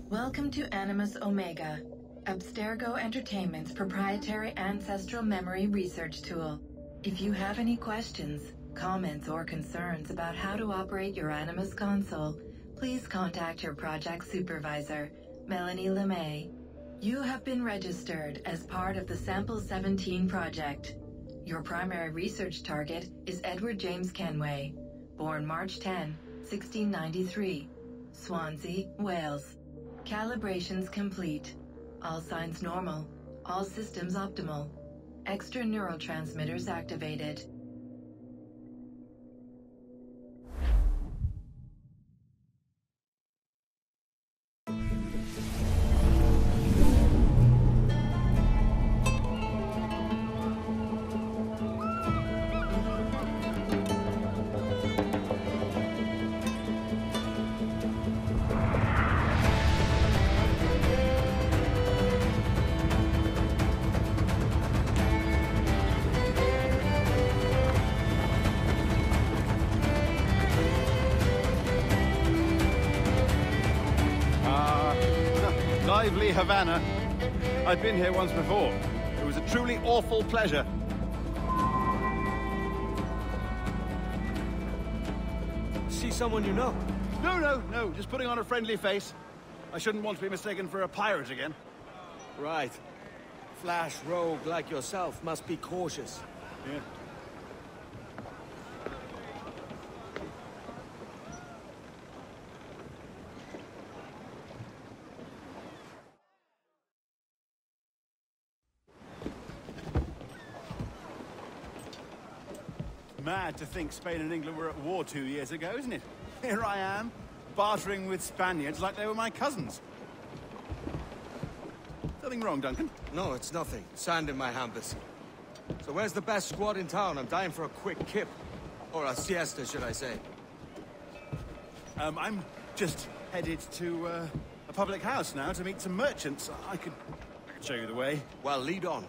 Welcome to Animus Omega, Abstergo Entertainment's proprietary ancestral memory research tool. If you have any questions, comments, or concerns about how to operate your Animus console, please contact your project supervisor, Melanie LeMay. You have been registered as part of the Sample 17 project. Your primary research target is Edward James Kenway, born March 10, 1693, Swansea, Wales. Calibrations complete. All signs normal. All systems optimal. Extra neurotransmitters activated. Lively Havana. I'd been here once before. It was a truly awful pleasure. See someone you know? No, just putting on a friendly face. I shouldn't want to be mistaken for a pirate again. Right. Flash rogue like yourself must be cautious. Yeah. Mad to think Spain and England were at war 2 years ago, isn't it? Here I am, bartering with Spaniards like they were my cousins. Something wrong, Duncan? No, it's nothing. Sand in my hampers. So where's the best squad in town? I'm dying for a quick kip. Or a siesta, should I say. I'm just headed to a public house now to meet some merchants. I could show you the way. Well, lead on.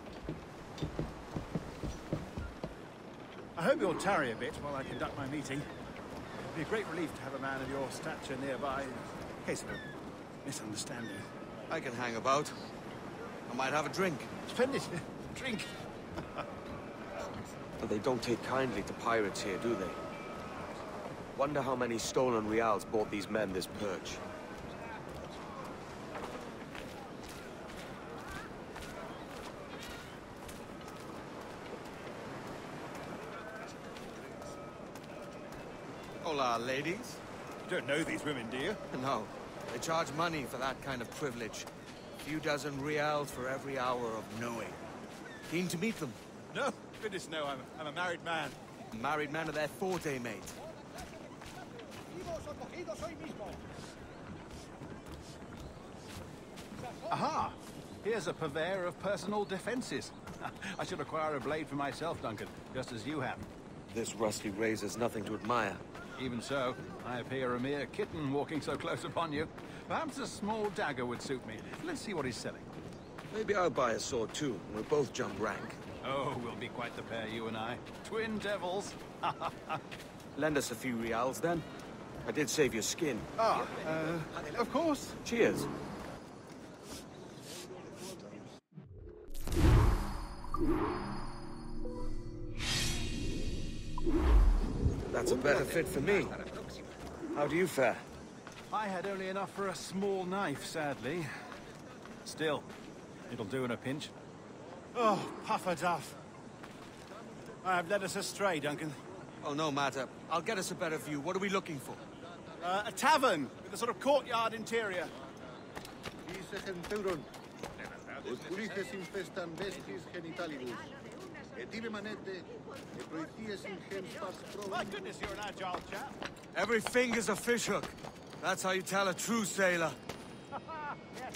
I hope you'll tarry a bit while I conduct my meeting. It'd be a great relief to have a man of your stature nearby in case of a misunderstanding. I can hang about. I might have a drink. Splendid. Drink. But they don't take kindly to pirates here, do they? Wonder how many stolen reals bought these men this perch. Hola, ladies. You don't know these women, do you? No. They charge money for that kind of privilege. A few dozen reals for every hour of knowing. Keen to meet them? No, goodness no, I'm a married man. Married man of their forte, mate. Aha! Here's a purveyor of personal defenses. I should acquire a blade for myself, Duncan, just as you have. This rusty razor's nothing to admire. Even so, I appear a mere kitten walking so close upon you. Perhaps a small dagger would suit me. Let's see what he's selling. Maybe I'll buy a sword too, and we'll both jump rank. Oh, we'll be quite the pair, you and I. Twin devils. Lend us a few reals, then. I did save your skin. Of course. Cheers. That's a better fit for me. How do you fare? I had only enough for a small knife, sadly. Still, it'll do in a pinch. Oh, puffer duff. I have led us astray, Duncan. Oh, no matter. I'll get us a better view. What are we looking for? A tavern with a sort of courtyard interior. My goodness, you're an agile chap. Every finger's a fishhook. That's how you tell a true sailor. Yes,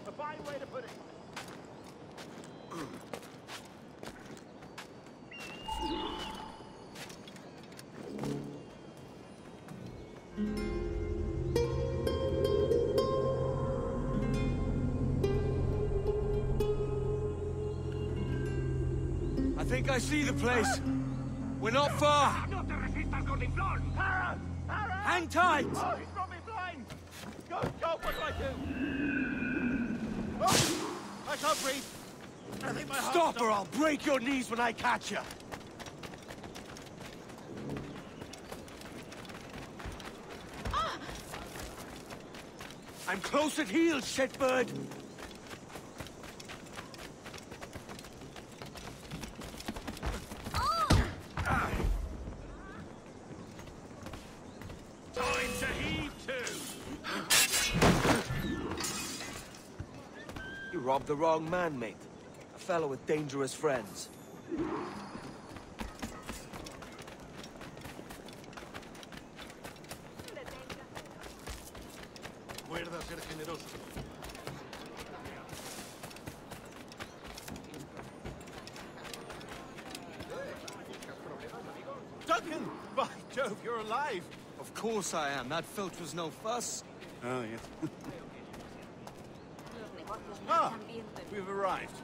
a fine way to put it. I think I see the place. We're not far. Hang tight! Oh, he's got me blind! Go, what do I do? can't breathe. I think my heart's Stop or I'll break your knees when I catch you! I'm close at heel, shitbird! Time to heave too! You robbed the wrong man, mate. A fellow with dangerous friends. Recuerda ser generoso. Duncan! By Jove, you're alive! Of course I am. That filch was no fuss. Oh, yes. Ah! We've arrived.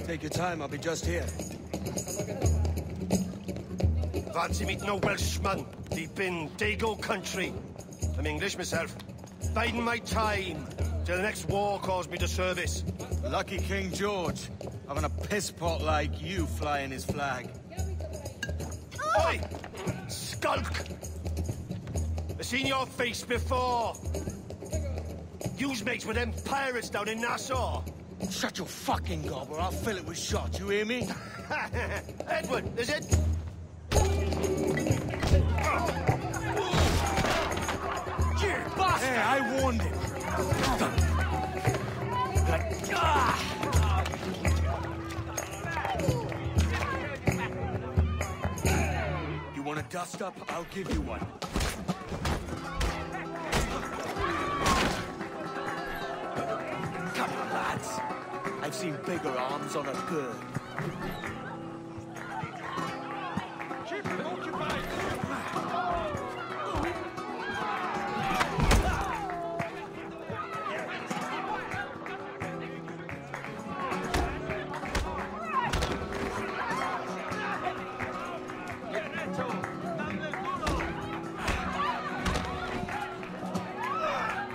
Take your time, I'll be just here. Fancy meeting a Welshman deep in Dago country. I'm English myself. Biding my time till the next war calls me to service. Lucky King George, having a piss pot like you flying his flag. Oi! Skulk! I've seen your face before. You's mates with them pirates down in Nassau. Shut your fucking gob or I'll fill it with shot, you hear me? Edward, is it? You bastard! Hey, I warned him. You want a dust up? I'll give you one. Come on, lads. I've seen bigger arms on a bird. Keep it occupied!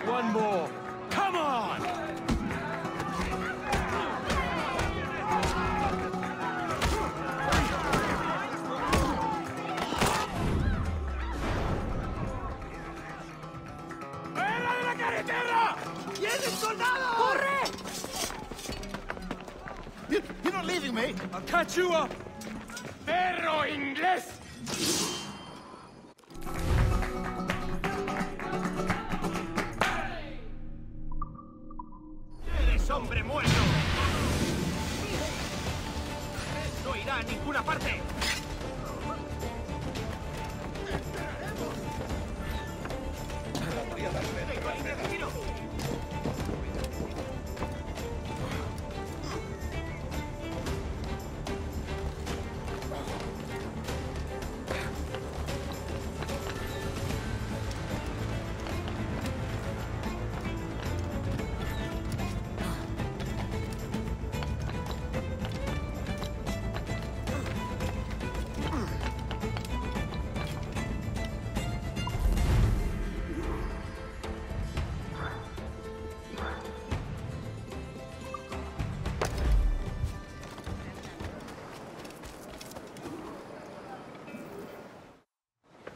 One more. Come on! You're not leaving me! I'll catch you up! Perro inglés! ¡Eres hombre muerto! ¡No irá a ninguna parte! ¡Tengo línea de tiro!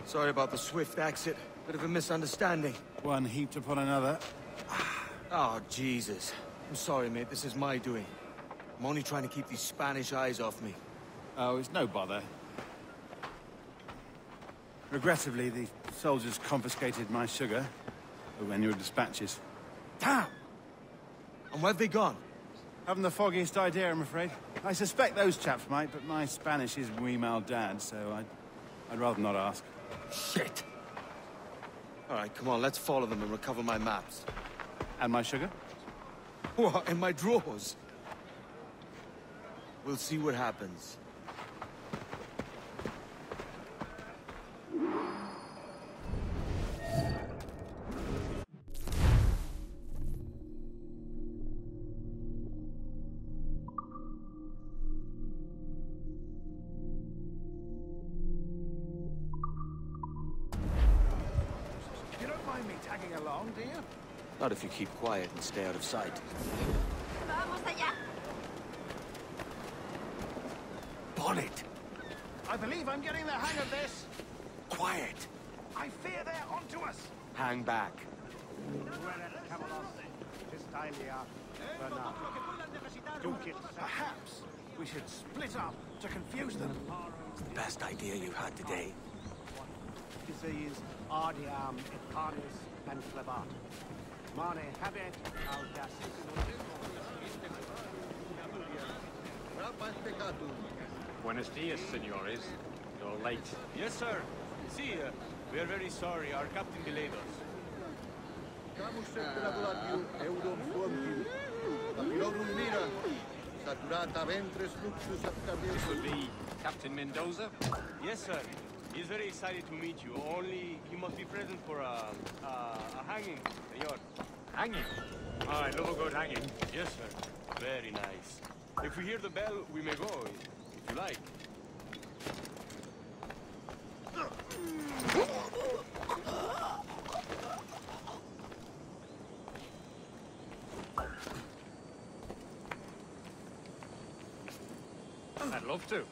Sorry about the swift exit. Bit of a misunderstanding. One heaped upon another. Oh, Jesus. I'm sorry, mate. This is my doing. I'm only trying to keep these Spanish eyes off me. Oh, it's no bother. Regrettably, the soldiers confiscated my sugar when your dispatches. Damn! And where've they gone? Haven't the foggiest idea, I'm afraid. I suspect those chaps might, but my Spanish is muy mal dad, so I'd rather not ask. Shit! All right, come on, let's follow them and recover my maps. And my sugar? What, in my drawers? We'll see what happens. tagging along, do you? Not if you keep quiet and stay out of sight. Vamos allá. Bonnet! I believe I'm getting the hang of this. Quiet! I fear they're onto us. Hang back. Perhaps we should split up to confuse them. It's the best idea you've had today. Disease, Ardiam, Epanis, and Clevat. Mane habet Buenos dias, senores. You're late. Yes, sir. See, we are very sorry. Our captain delayed us. This would be Captain Mendoza? Yes, sir. He's very excited to meet you. Only he must be present for a hanging, senor. Hanging? Oh, I love a good hanging. Yes, sir. Very nice. If we hear the bell, we may go, if you like. I'd love to.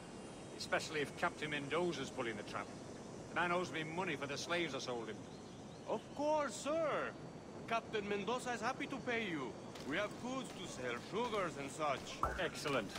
Especially if Captain Mendoza's pulling the trap. The man owes me money for the slaves I sold him. Of course, sir. Captain Mendoza is happy to pay you. We have goods to sell, sugars and such. Excellent.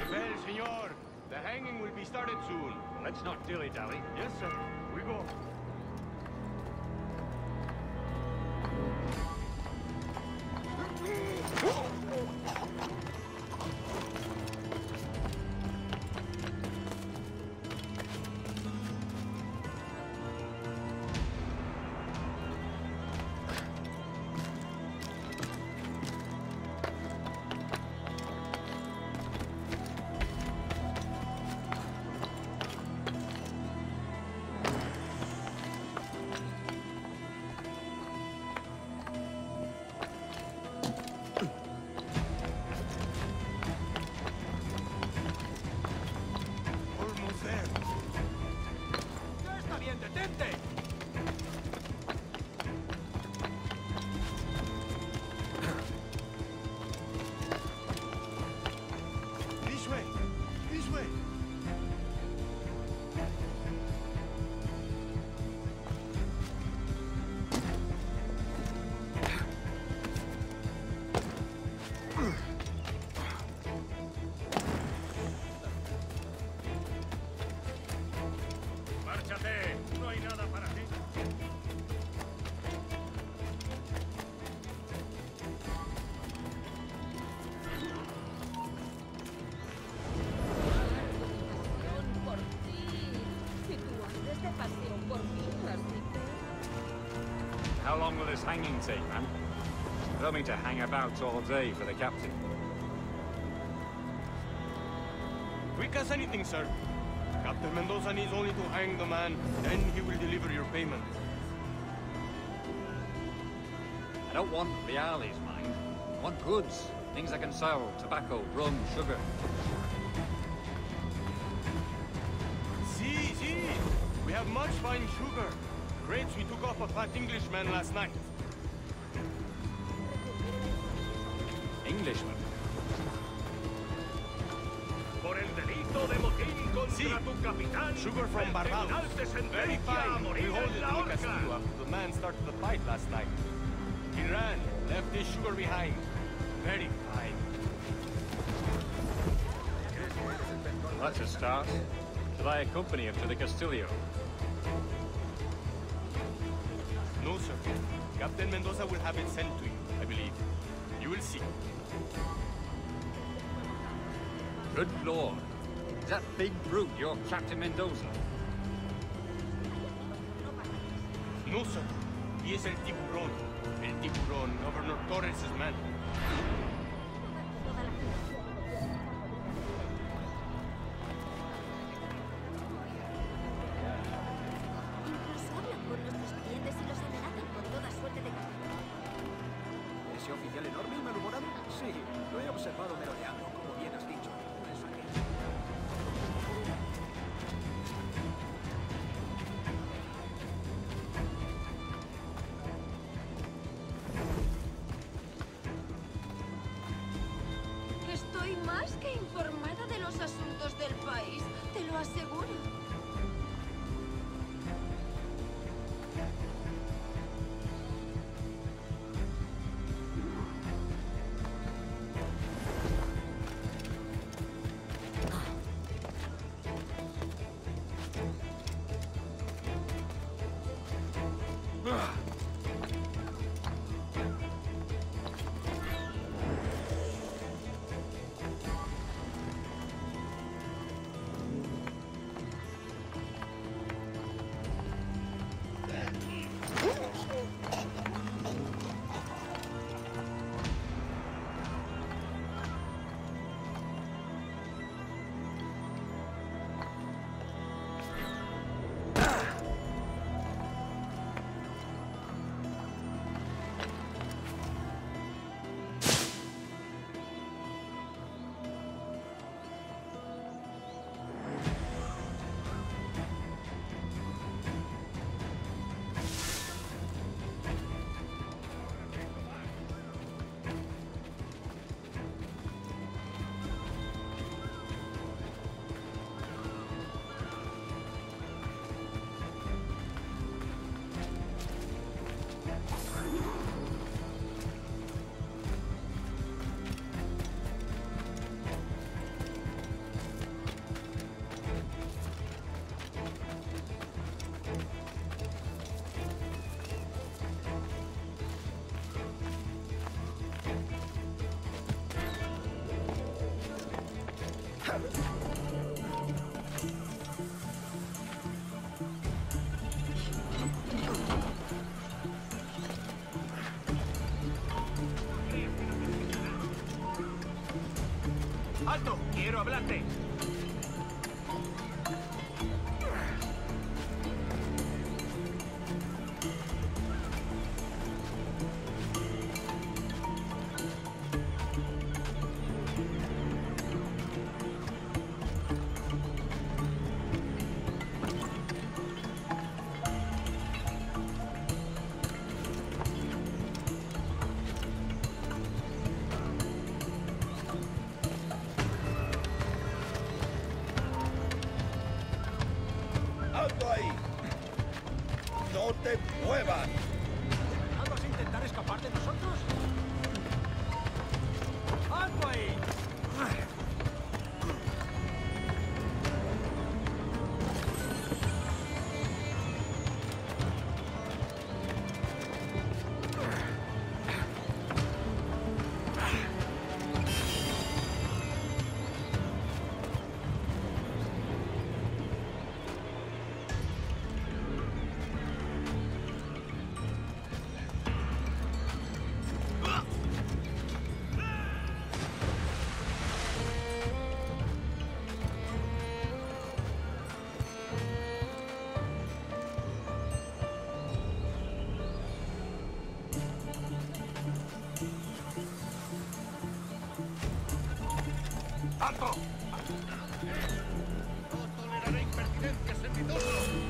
Well, senor, the hanging will be started soon. Let's not dilly-dally. Yes, sir. We go. Almost there. ¡Ya está bien, detente! This way. This way. ¡Márchate! No hay nada para ti. Por ti. Si tú haces de pasión por mí, así que... How long will this hanging take, man? I don't mean to hang about all day for the captain. Quick as anything, sir. Captain Mendoza needs only to hang the man, then he will deliver your payment. I don't want reales, mind. I want goods. Things I can sell. Tobacco, rum, sugar. See. We have much fine sugar. Grapes we took off a fat Englishman last night. Englishman. Por el delito de motín contra tu capitán. Sugar from Barbados. Very fine. We hold it in the castillo after the man started the fight last night. He ran, left his sugar behind. Very fine. That's a start. Shall I accompany him to the Castillo? No, sir. Captain Mendoza will have it sent to you, I believe. You will see. Good lord. Is that big brute your Captain Mendoza? No, sir. He is El Tiburón. El Tiburón, Governor Torres' man. ese oficial enorme y malhumorado? Sí, lo he observado merodeando, como bien has dicho. Eso es. Estoy más que informada de los asuntos del país, te lo aseguro. ¡Alto! ¡Quiero hablarte! ¡Alto ahí! ¡No te muevas! ¿No vas a intentar escapar de nosotros? ¡Alto ahí! ¡Alto! No toleraré impertinencias en mi turno.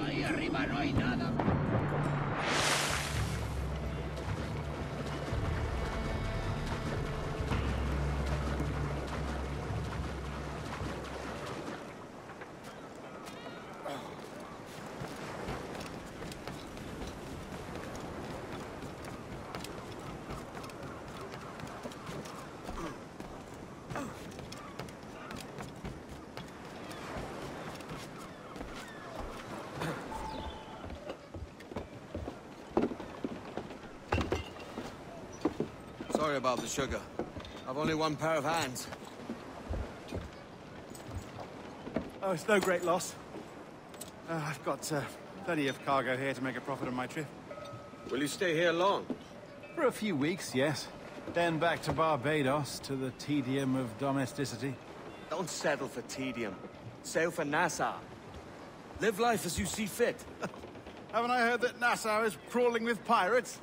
Ahí arriba no hay nada. Sorry about the sugar. I've only one pair of hands. Oh, it's no great loss. I've got plenty of cargo here to make a profit on my trip. Will you stay here long? For a few weeks, yes. Then back to Barbados, to the tedium of domesticity. Don't settle for tedium. Sail for Nassau. Live life as you see fit. Haven't I heard that Nassau is crawling with pirates?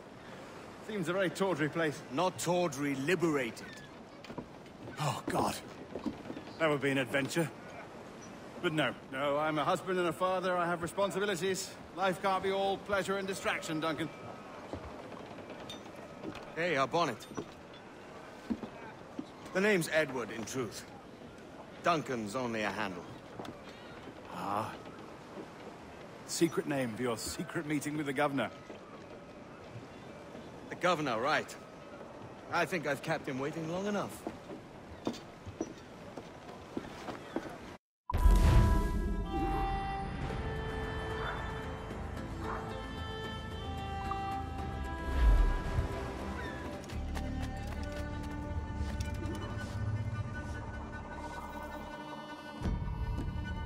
Seems a very tawdry place. Not tawdry, liberated. Oh, God. That would be an adventure. But no, I'm a husband and a father. I have responsibilities. Life can't be all pleasure and distraction, Duncan. Hey, our bonnet. The name's Edward, in truth. Duncan's only a handle. Ah. Secret name for your secret meeting with the governor. The governor, right. I think I've kept him waiting long enough.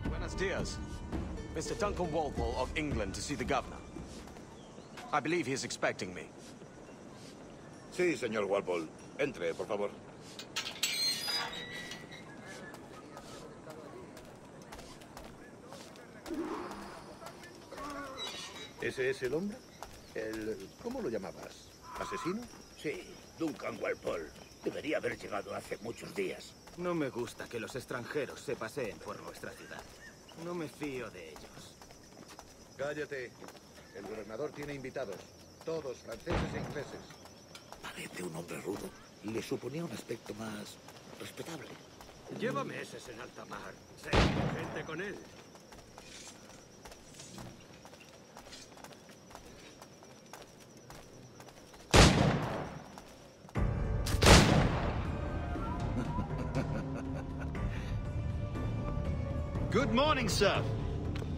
Buenos dias. Mr. Duncan Walpole of England to see the governor. I believe he is expecting me. Sí, señor Walpole. Entre, por favor. ¿Ese es el hombre? ¿Cómo lo llamabas? ¿Asesino? Sí, Duncan Walpole. Debería haber llegado hace muchos días. No me gusta que los extranjeros se paseen por nuestra ciudad. No me fío de ellos. Cállate. El gobernador tiene invitados. Todos franceses e ingleses. Parece un hombre rudo. Le suponía un aspecto más respetable. Lleva meses en alta mar. Sé gente con él. Good morning, sir.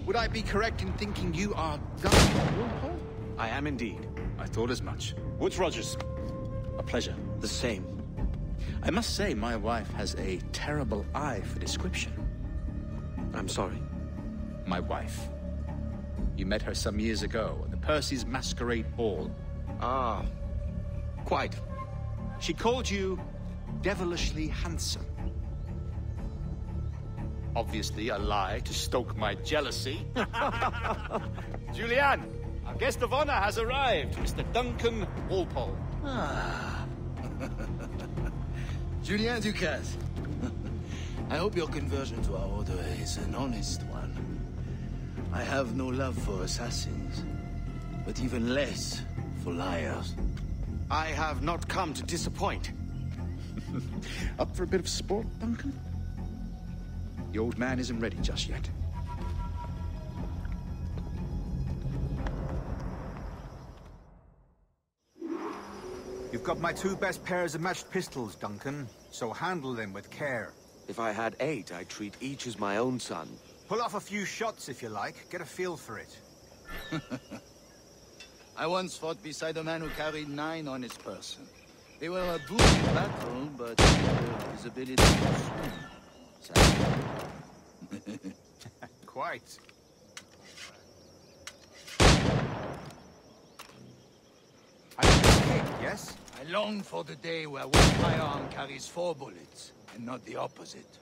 Would I be correct in thinking you are Duncan Walpole? I am indeed. I thought as much. Woods Rogers. A pleasure. The same. I must say, my wife has a terrible eye for description. I'm sorry. My wife. You met her some years ago at the Percy's Masquerade Ball. Ah, quite. She called you devilishly handsome. Obviously a lie to stoke my jealousy. Julian, our guest of honor has arrived, Mr. Duncan Walpole. Ah. Julien Ducasse. I hope your conversion to our order is an honest one. I have no love for assassins, but even less for liars. I have not come to disappoint. Up for a bit of sport, Duncan? The old man isn't ready just yet. You've got my 2 best pairs of matched pistols, Duncan, so handle them with care. If I had 8, I'd treat each as my own son. Pull off a few shots if you like. Get a feel for it. I once fought beside a man who carried 9 on his person. They were a boon in battle, but his ability to swim. Quite. I kick, yes? I long for the day where one firearm carries 4 bullets, and not the opposite.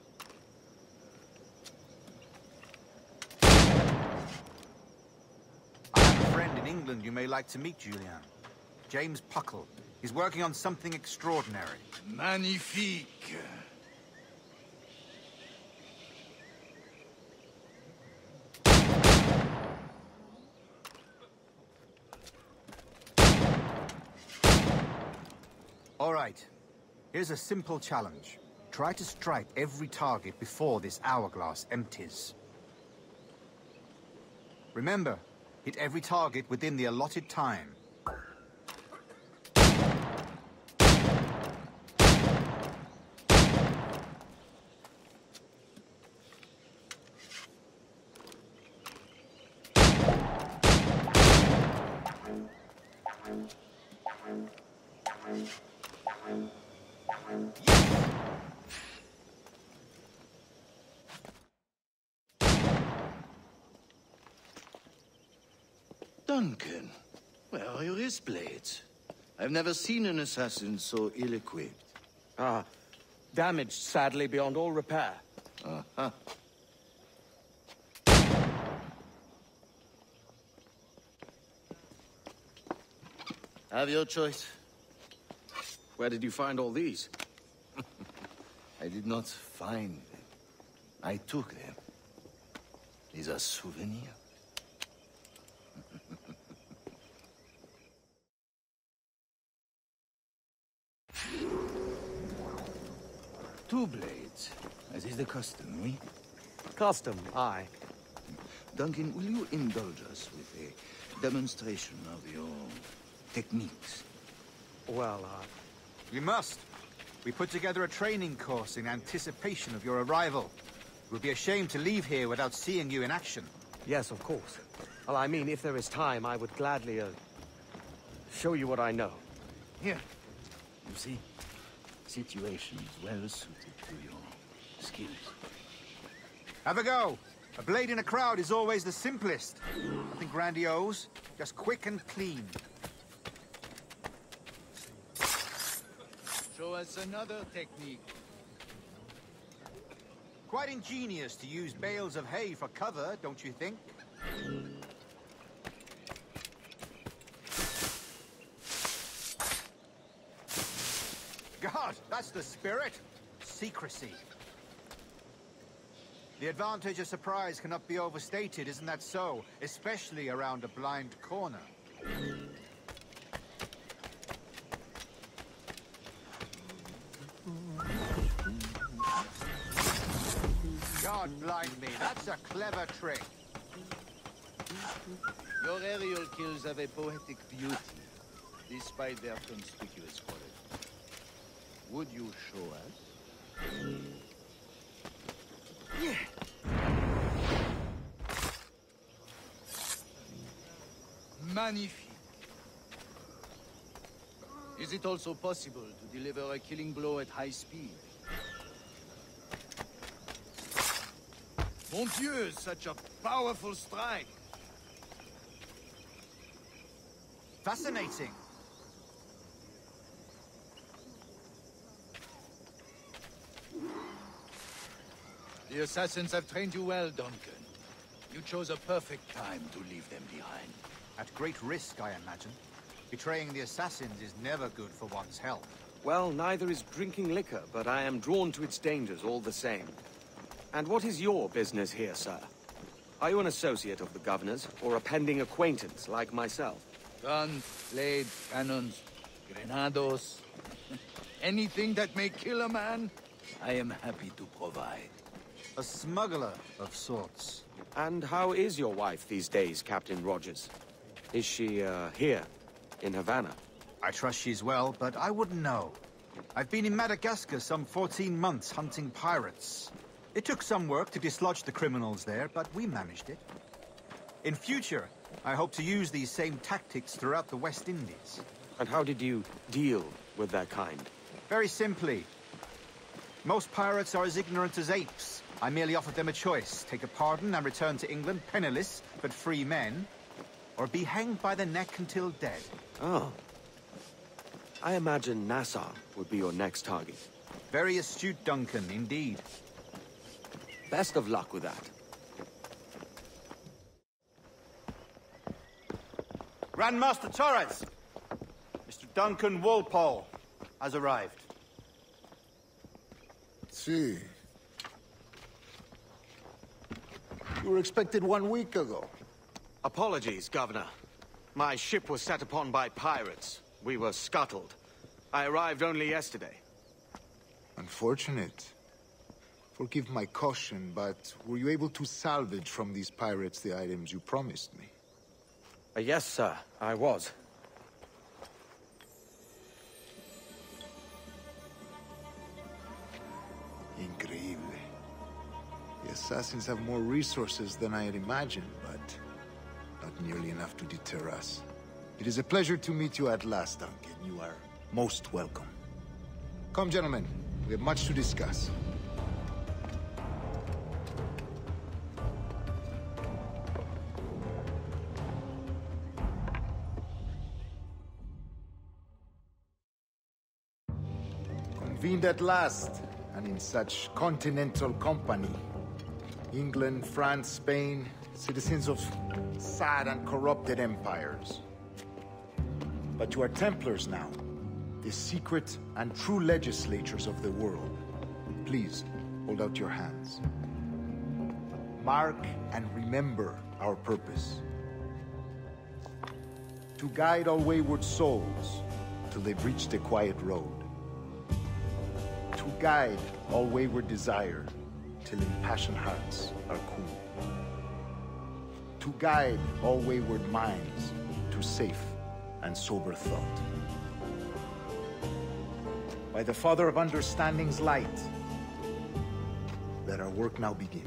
I have a friend in England you may like to meet, Julian. James Puckle. He's working on something extraordinary. Magnifique. All right. Here's a simple challenge. Try to strike every target before this hourglass empties. Remember, hit every target within the allotted time. Yes! Duncan, where are your wrist blades? I've never seen an assassin so ill-equipped. Ah, damaged, sadly, beyond all repair. Uh-huh. Have your choice. Where did you find all these? I did not find them. I took them. These are souvenirs. Two blades, as is the custom, oui? Custom, aye. Duncan, will you indulge us with a demonstration of your techniques? Well, We must. We put together a training course in anticipation of your arrival. It would be a shame to leave here without seeing you in action. yes, of course. Well, I mean, if there is time, I would gladly, show you what I know. Here. You see, situations well suited to your skills. Have a go. A blade in a crowd is always the simplest. Nothing grandiose, just quick and clean. Show us another technique. Quite ingenious to use bales of hay for cover, don't you think? God, that's the spirit. Secrecy. The advantage of surprise cannot be overstated, isn't that so? Especially around a blind corner. God blind me, that's a clever trick. Your aerial kills have a poetic beauty, despite their conspicuous quality. Would you show us? Yeah. Magnifique. Is it also possible to deliver a killing blow at high speed? Mon Dieu, such a powerful strike! Fascinating. The assassins have trained you well, Duncan. You chose a perfect time to leave them behind. At great risk, I imagine. Betraying the assassins is never good for one's health. Well, neither is drinking liquor, but I am drawn to its dangers all the same. And what is your business here, sir? Are you an associate of the governor's, or a pending acquaintance like myself? Guns, blades, cannons, grenados. Anything that may kill a man, I am happy to provide. A smuggler of sorts. And how is your wife these days, Captain Rogers? Is she, here, in Havana? I trust she's well, but I wouldn't know. I've been in Madagascar some 14 months hunting pirates. It took some work to dislodge the criminals there, but we managed it. In future, I hope to use these same tactics throughout the West Indies. And how did you deal with that kind? Very simply. Most pirates are as ignorant as apes. I merely offered them a choice. Take a pardon and return to England penniless, but free men. Or be hanged by the neck until dead. Oh. I imagine Nassau would be your next target. Very astute, Duncan, indeed. Best of luck with that. Grandmaster Torres! Mr. Duncan Walpole has arrived. See. You were expected 1 week ago. Apologies, Governor. My ship was set upon by pirates. We were scuttled. I arrived only yesterday. Unfortunate. Forgive my caution, but were you able to salvage from these pirates the items you promised me? Yes, sir, I was. Increíble. The assassins have more resources than I had imagined, but not nearly enough to deter us. It is a pleasure to meet you at last, Duncan. You are most welcome. Come, gentlemen. We have much to discuss. convened at last, and in such continental company. England, France, Spain, citizens of sad and corrupted empires. But you are Templars now, the secret and true legislators of the world. Please, hold out your hands. Mark and remember our purpose. To guide all wayward souls till they've reached the quiet road. To guide all wayward desire till impassioned hearts are cool. To guide all wayward minds to safe and sober thought. By the Father of Understanding's light, let our work now begin.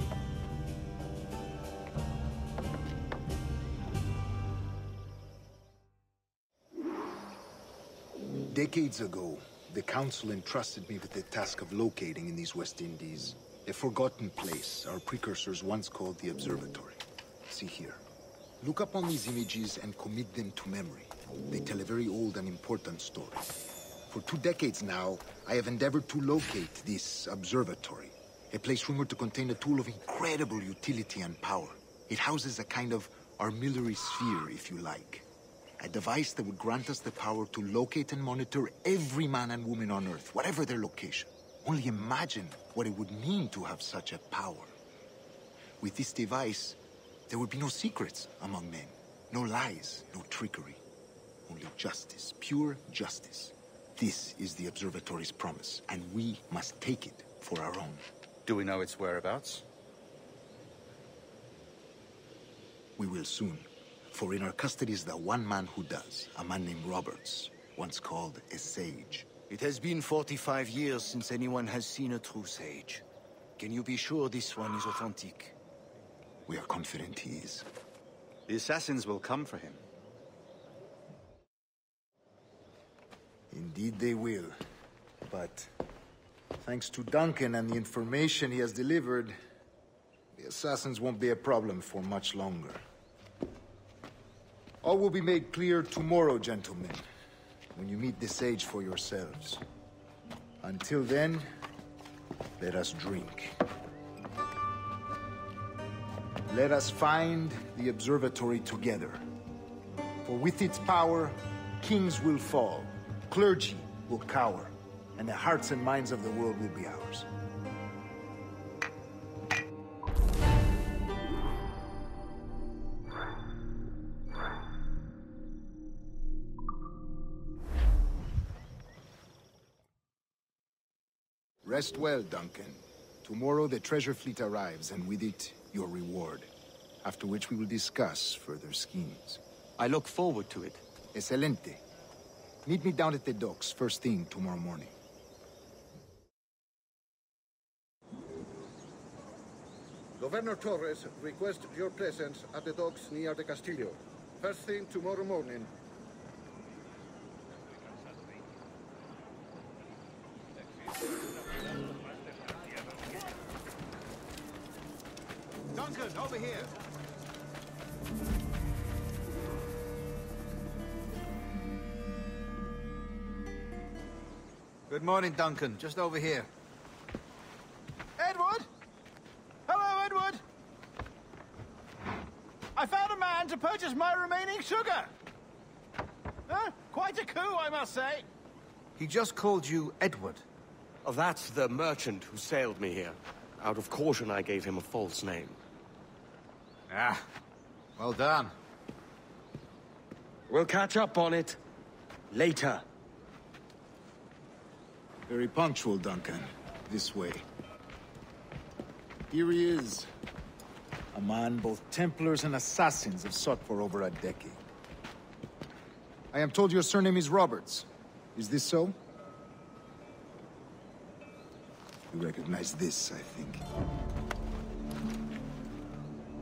Decades ago, the Council entrusted me with the task of locating in these West Indies a forgotten place our precursors once called the Observatory. See here. Look up on these images and commit them to memory. They tell a very old and important story. For 2 decades now, I have endeavored to locate this observatory, a place rumored to contain a tool of incredible utility and power. It houses a kind of armillary sphere, if you like. A device that would grant us the power to locate and monitor every man and woman on Earth, whatever their location. Only imagine what it would mean to have such a power. With this device, there would be no secrets among men, no lies, no trickery. Only justice, pure justice. This is the Observatory's promise, and we must take it for our own. Do we know its whereabouts? We will soon. For in our custody is the one man who does, a man named Roberts, once called a sage. It has been 45 years since anyone has seen a true sage. Can you be sure this one is authentic? We are confident he is. The assassins will come for him. Indeed they will. But thanks to Duncan and the information he has delivered, the assassins won't be a problem for much longer. All will be made clear tomorrow, gentlemen, when you meet the sage for yourselves. Until then, let us drink. Let us find the observatory together. For with its power, kings will fall, clergy will cower, and the hearts and minds of the world will be ours. Rest well, Duncan. Tomorrow the treasure fleet arrives, and with it, your reward. After which we will discuss further schemes. I look forward to it. Excelente. Meet me down at the docks first thing tomorrow morning. Governor Torres requests your presence at the docks near the Castillo. First thing tomorrow morning. Duncan, over here! Good morning, Duncan. Just over here. Edward? Hello, Edward! I found a man to purchase my remaining sugar! Quite a coup, I must say. He just called you Edward. Oh, that's the merchant who sailed me here. Out of caution, I gave him a false name. Ah, well done. We'll catch up on it later. Very punctual, Duncan. This way. Here he is. A man both Templars and Assassins have sought for over a decade. I am told your surname is Roberts. Is this so? You recognize this, I think.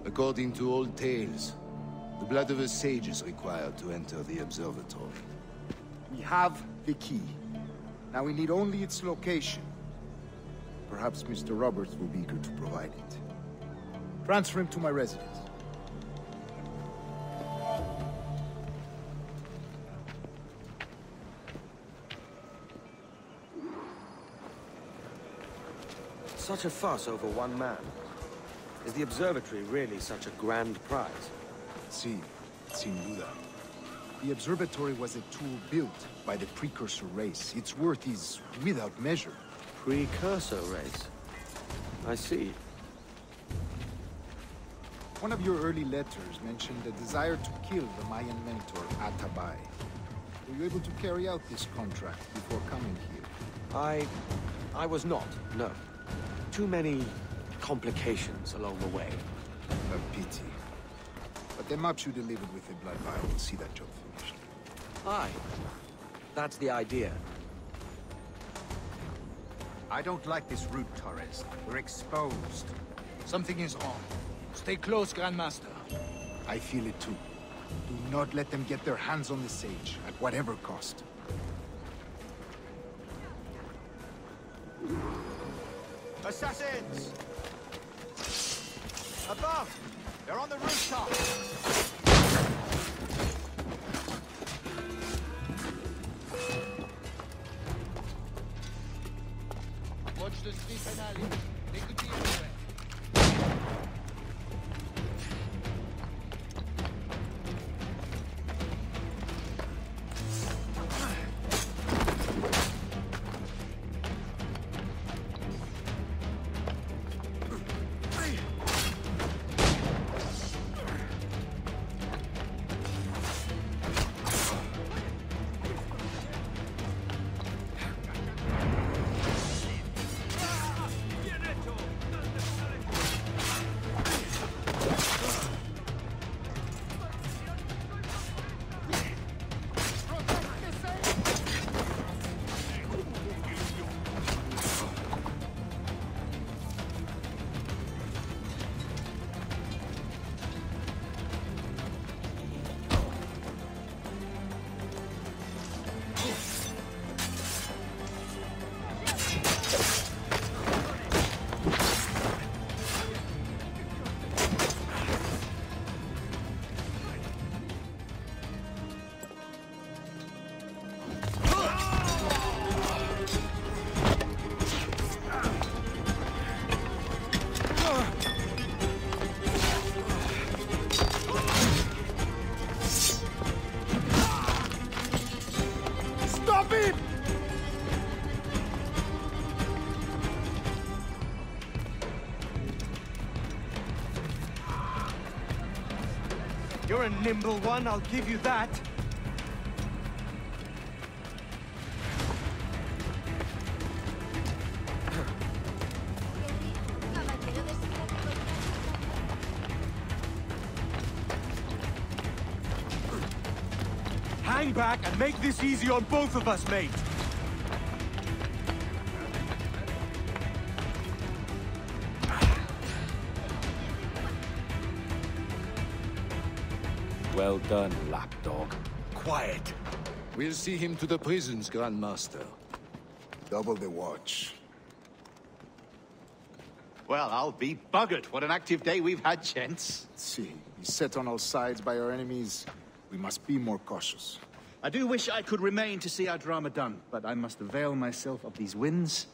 According to old tales, the blood of a sage is required to enter the observatory. We have the key. Now we need only its location. Perhaps Mr. Roberts will be eager to provide it. Transfer him to my residence. Such a fuss over one man. Is the observatory really such a grand prize? Si, sin duda. The observatory was a tool built by the precursor race. Its worth is without measure. Precursor race? I see. One of your early letters mentioned a desire to kill the Mayan mentor, Atabay. Were you able to carry out this contract before coming here? I was not, no. Too many complications along the way. A pity. But the maps you delivered with the blood vial will see that job finished. Aye. That's the idea. I don't like this route, Torres. We're exposed. Something is wrong. Stay close, Grandmaster. I feel it too. Do not let them get their hands on the sage, at whatever cost. Assassins! Above! They're on the rooftop! Watch the street and alley. They could be anywhere. You're a nimble one, I'll give you that. Hang back and make this easy on both of us, mate. Well done, lapdog. Quiet. We'll see him to the prisons, Grandmaster. Double the watch. Well, I'll be buggered. What an active day we've had, gents. See, beset on all sides by our enemies, we must be more cautious. I do wish I could remain to see our drama done, but I must avail myself of these winds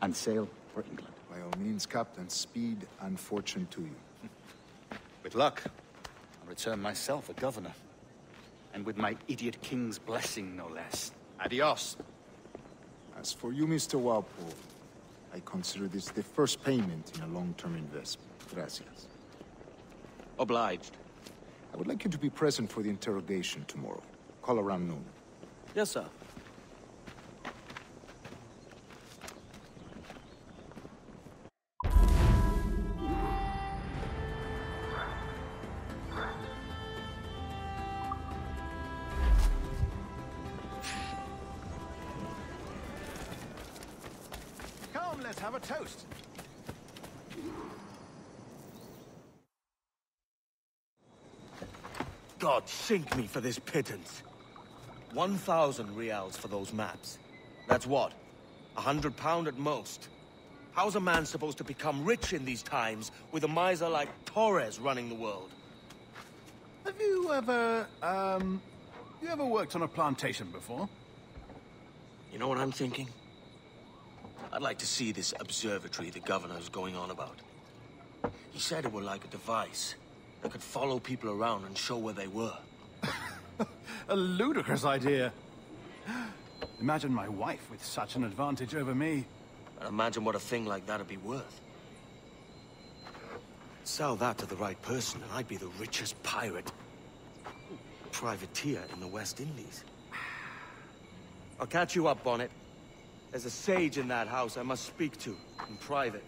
and sail for England. By all means, Captain, speed and fortune to you. With luck, I'll return myself a governor. And with my idiot king's blessing, no less. Adios. As for you, Mr. Walpole, I consider this the first payment in a long-term investment. Gracias. Obliged. I would like you to be present for the interrogation tomorrow. Call around noon. Yes, sir. Come, let's have a toast. God sink me for this pittance. 1,000 reals for those maps. That's what? £100 at most. How's a man supposed to become rich in these times with a miser like Torres running the world? Have you ever, worked on a plantation before? You know what I'm thinking? I'd like to see this observatory the governor's going on about. He said it were like a device that could follow people around and show where they were. A ludicrous idea. Imagine my wife with such an advantage over me. And imagine what a thing like that'd be worth. Sell that to the right person and I'd be the richest pirate. Privateer in the West Indies. I'll catch you up, Bonnet. There's a sage in that house I must speak to, in private.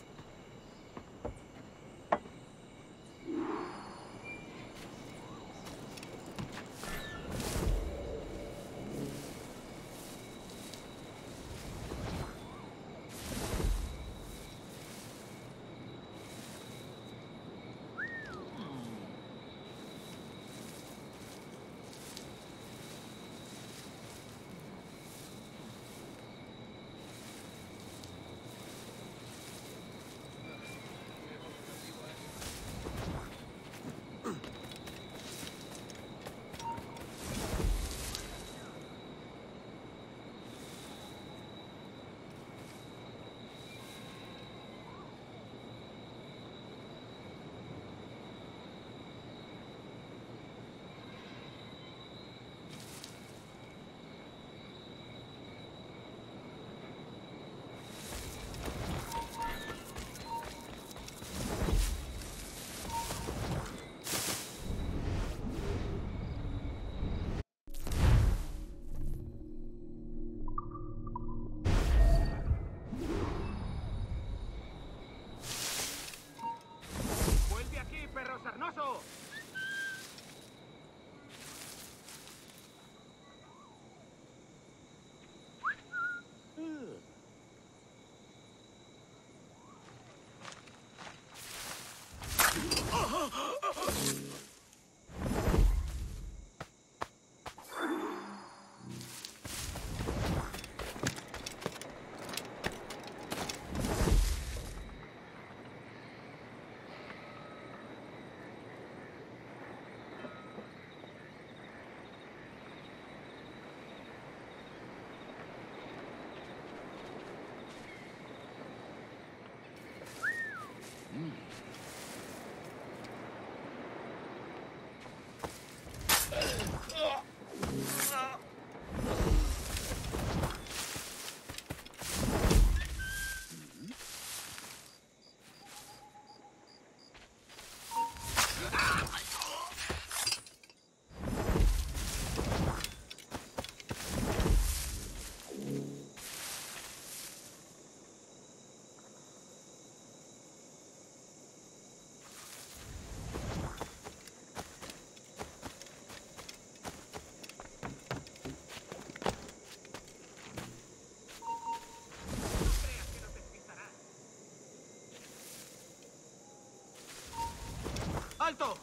¡Alto!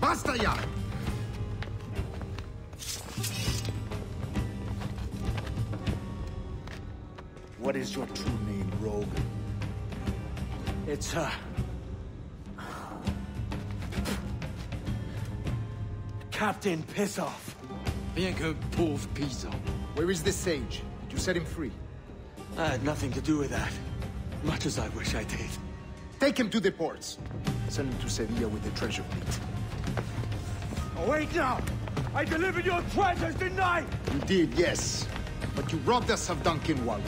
¡Basta ya! What is your true name, rogue? It's, Captain Pissoff. Bien que pauvre paysan. Where is the sage? Did you set him free? I had nothing to do with that. Much as I wish I did. Take him to the ports. Send him to Sevilla with the treasure fleet. Oh, wait now! I delivered your treasures, didn't I? You did, yes. But you robbed us of Duncan Wallow.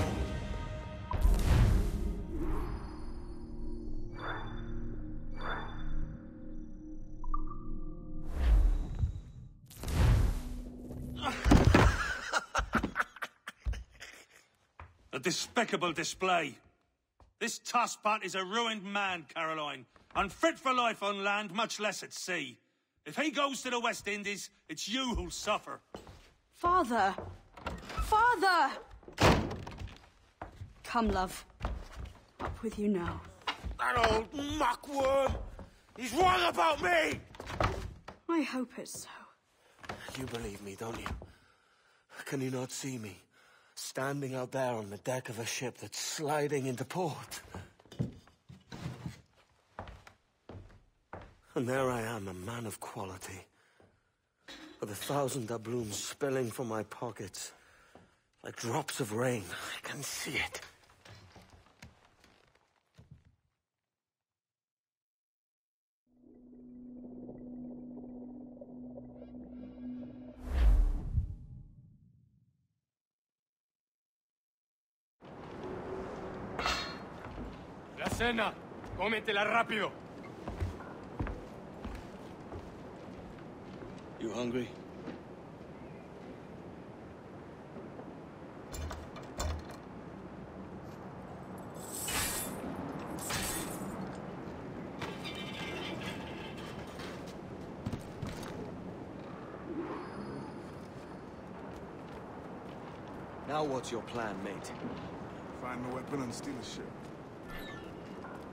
A despicable display. This Tosspot is a ruined man, Caroline. Unfit for life on land, much less at sea. If he goes to the West Indies, it's you who'll suffer. Father! Father! Come, love. Up with you now. That old muckworm! He's wrong about me! I hope it's so. You believe me, don't you? Can you not see me? Standing out there on the deck of a ship that's sliding into port. And there I am, a man of quality. With 1,000 doubloons spilling from my pockets. Like drops of rain. I can see it. La cena. Cómetela rápido. You hungry? Now what's your plan, mate? Find a weapon and steal a ship.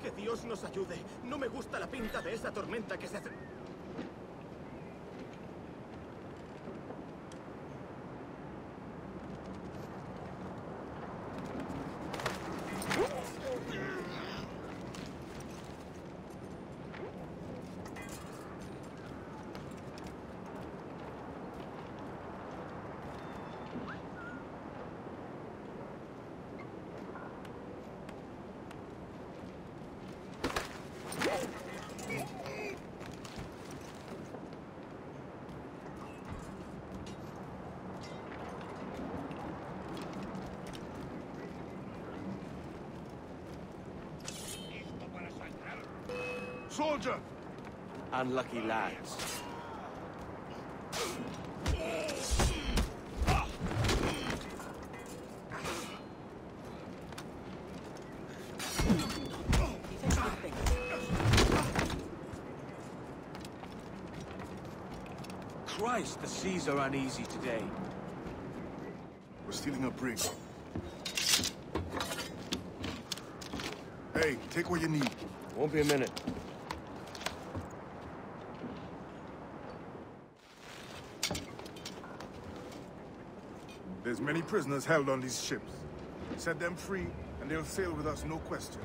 Que Dios nos ayude. No me gusta la pinta de esa tormenta que se hace. Soldier! Unlucky lads. Christ, the seas are uneasy today. We're stealing a brig. Hey, take what you need. Won't be a minute. There's many prisoners held on these ships. Set them free, and they'll sail with us, no question.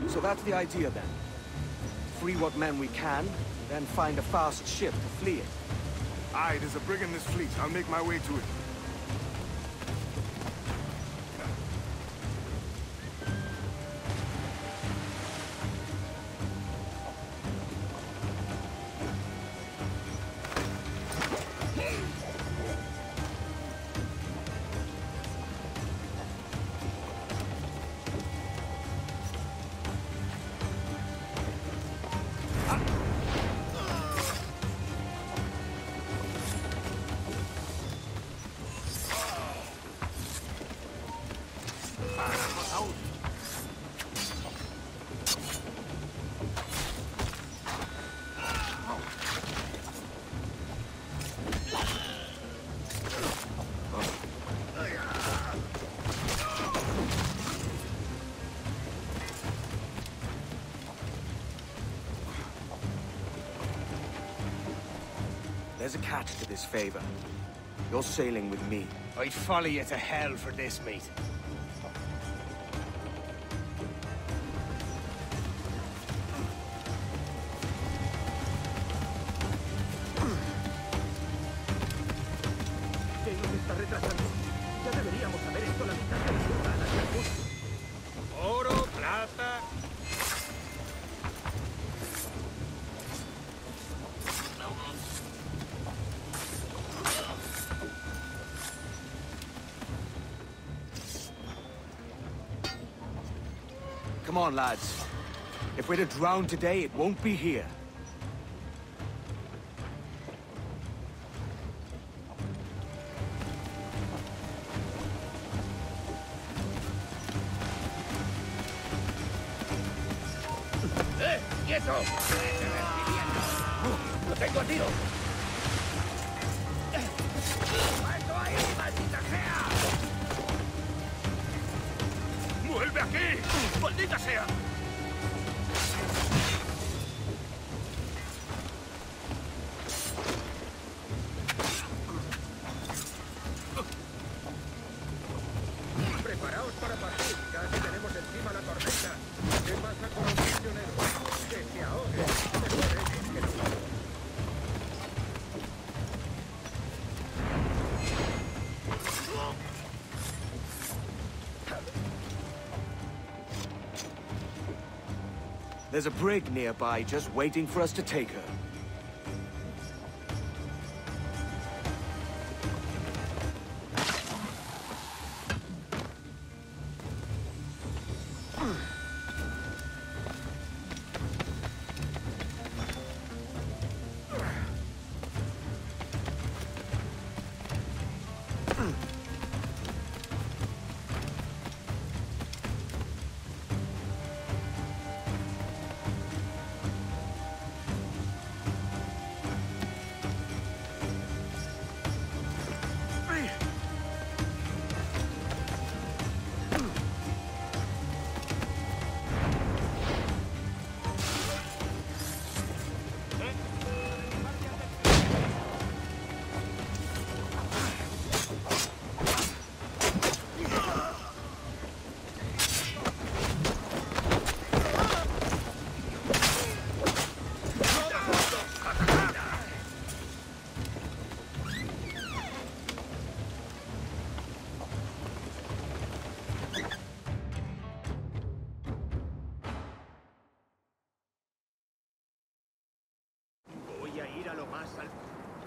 So that's the idea, then. Free what men we can, then find a fast ship to flee it. Aye, there's a brig in this fleet. I'll make my way to it. There's a catch to this favor. You're sailing with me. I'd follow you to hell for this, mate. ¿Qué nos está retrasando? Ya deberíamos haber hecho la mitad de la ruta a la Yakut. Oro, plata. Come on, lads. If we're to drown today, it won't be here. ¡Quieto! ¡Lo tengo a tiro! ¡Alto ahí, ¡Vuelve aquí! ¡Maldita sea! Preparaos para partir. Casi tenemos encima la tormenta. ¿Qué pasa con los prisioneros? Que se ahoguen. Mejor es que no. There's a brig nearby just waiting for us to take her.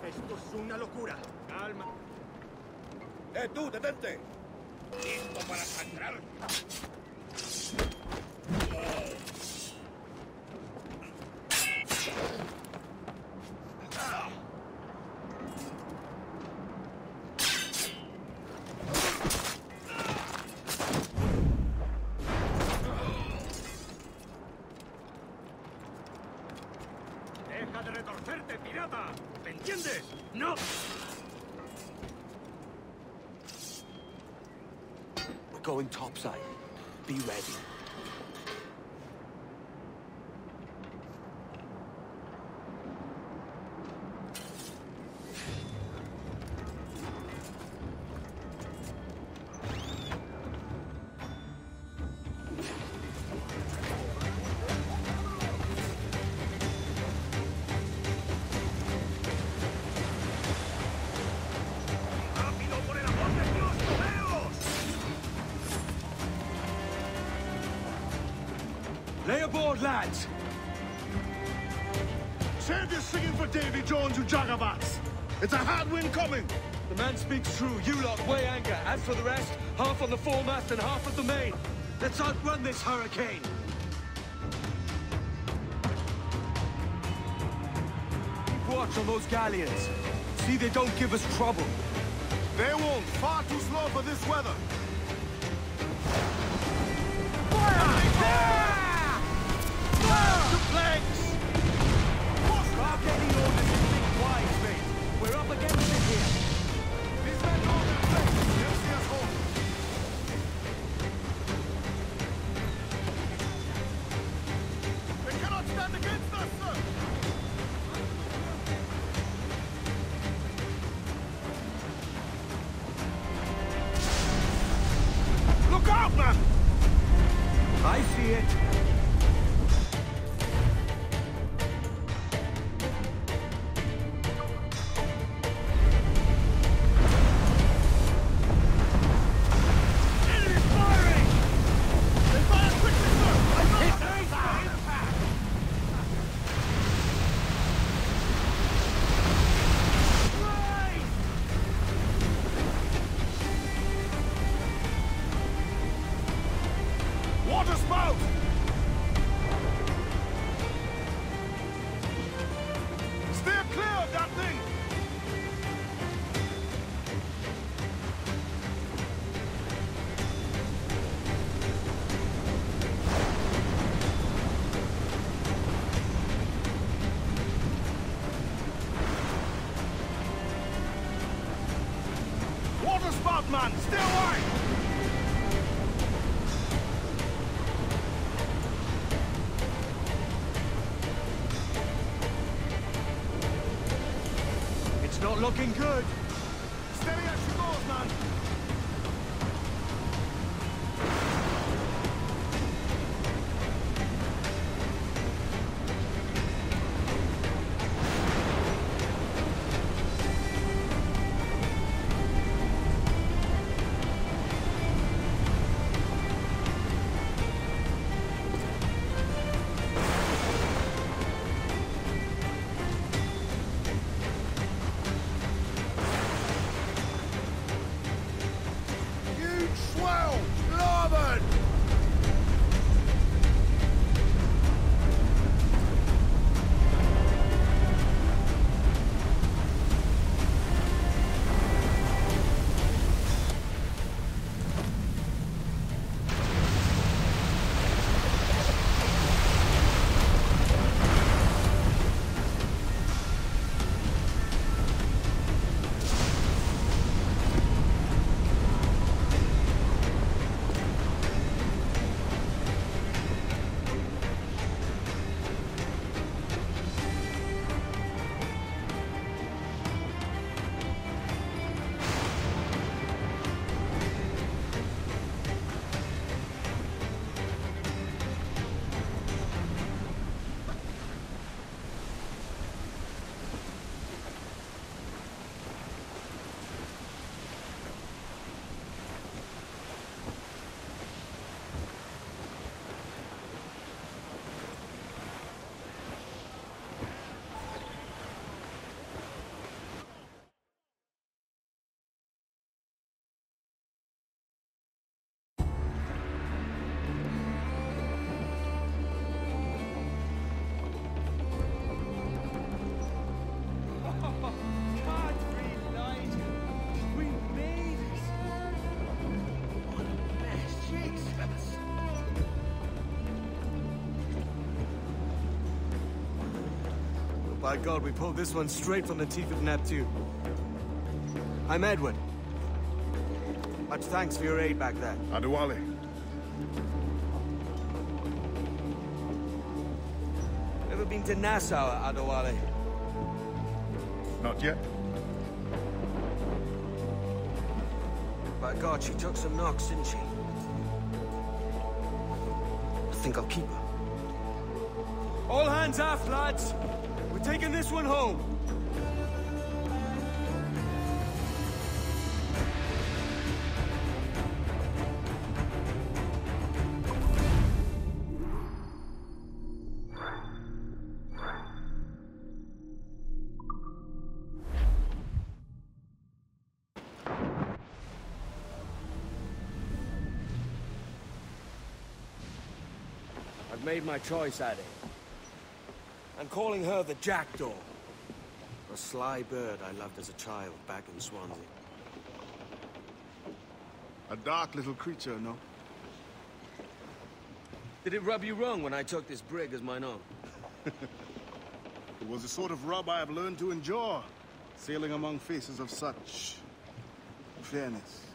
Esto es una locura. Calma. Tú, detente! ¿Listo para sangrar? ¡Deja de retorcerte, pirata! ¿Me entiendes? ¡No! We're going topside. Be ready. Lay aboard, lads! Save your singing for Davy Jones, you jagabats! It's a hard wind coming! The man speaks true. You lot weigh anchor. As for the rest, half on the foremast and half at the main. Let's outrun this hurricane! Keep watch on those galleons. See they don't give us trouble. They won't. Far too slow for this weather. The planks! Start getting orders and think wise, mate. We're up against it here. These men know their place. They'll see us home. They cannot stand against us, sir! Look out, man! I see it. Water spout! Steer clear of that thing! Water spout, man! Stay away! not looking good. Steady as she goes, man. By God, we pulled this one straight from the teeth of Neptune. I'm Edward. Much thanks for your aid back there. Adewale. Ever been to Nassau, Adewale? Not yet. By God, she took some knocks, didn't she? I think I'll keep her. All hands aft, lads! We're taking this one home. I've made my choice, Addy. I'm calling her the Jackdaw. A sly bird I loved as a child back in Swansea. A dark little creature, no? Did it rub you wrong when I took this brig as mine own? It was the sort of rub I have learned to endure, sailing among faces of such fairness.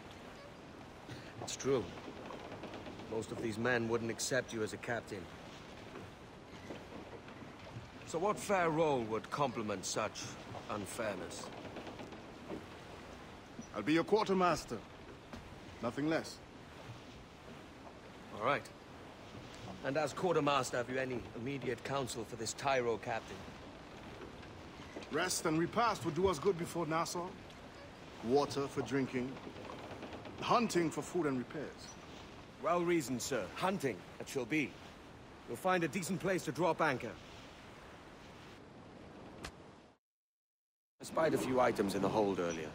It's true. Most of these men wouldn't accept you as a captain. So what fair role would complement such unfairness? I'll be your quartermaster. Nothing less. All right. And as quartermaster, have you any immediate counsel for this Tyro captain? Rest and repast would do us good before Nassau. Water for drinking. Hunting for food and repairs. Well reasoned, sir. Hunting, it shall be. You'll find a decent place to drop anchor. I spied a few items in the hold earlier.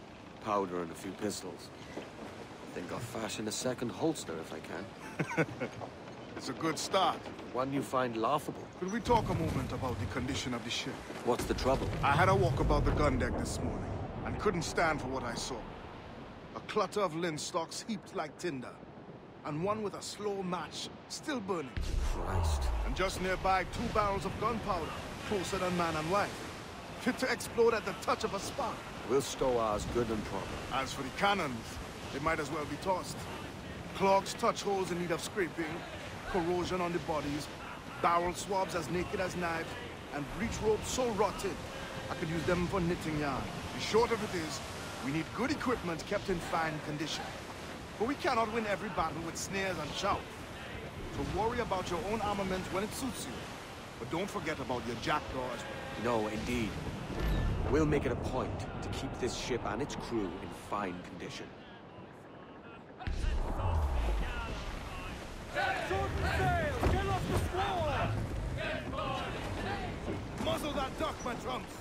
Powder and a few pistols. I think I'll fashion a second holster if I can. It's a good start. One you find laughable. Could we talk a moment about the condition of the ship? What's the trouble? I had a walk about the gun deck this morning, and couldn't stand for what I saw. A clutter of linstocks heaped like tinder, and one with a slow match still burning. Christ. And just nearby, 2 barrels of gunpowder, closer than man and wife. Fit to explode at the touch of a spark. We'll stow ours good and proper. As for the cannons, they might as well be tossed. Clogs touch holes in need of scraping, corrosion on the bodies, barrel swabs as naked as knives, and breech ropes so rotted, I could use them for knitting yarn. The short of it is, we need good equipment kept in fine condition. But we cannot win every battle with snares and shouts. So worry about your own armament when it suits you. But don't forget about your jackdaw as well. No, indeed. We'll make it a point to keep this ship and its crew in fine condition. Sword and sail! Get off the squall! Muzzle that duck, my trunks!